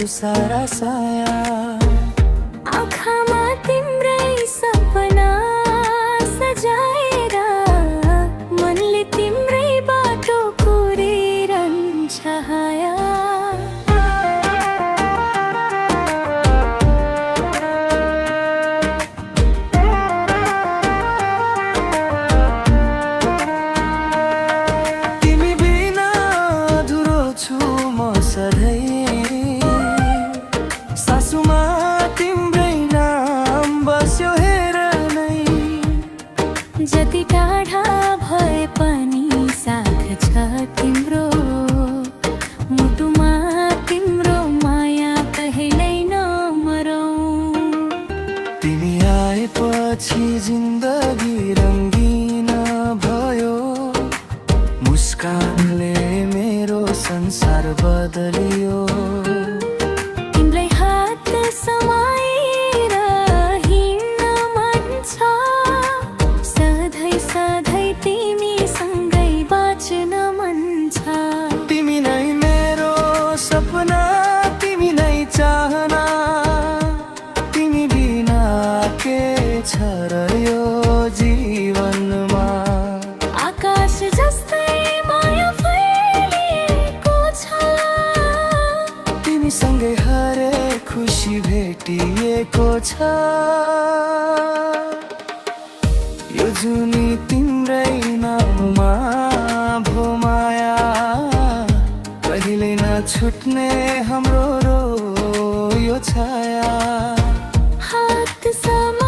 सारा साया आँखामा तिम्रै सपना सजाएर मनले तिम्रै बाटो कुरिरहन्छ हाया। तिमी बिना अधुरो छु म सधैँ, सासुमा तिम्रै नाम बस्यो हेर नै। जति टाढा भए पनि साथ छ तिम्रो, मुटुमा तिम्रो माया कहिल्यै नमरौँ। तिमी आएपछि जिन्दगी रङ्गिन भयो, मुस्कानले मेरो संसार बदलियो। तिमीलाई हात समाएर हिँड्न मन छ, सधैँ सधैँ तिमीसँगै बाँच्न मन छ। तिमी नै मेरो सपना, तिमी नै चाहना, तिमी बिना के छ र यो जीवनमा। आकाश जस्तै माया फैलिएको छ, तिमीसँगै हरेक खुसी भेटिएको छ। यो जुनी तिम्रै नाममा भो माया, कहिल्यै नछुट्ने हाम्रो यो छाया। हात समा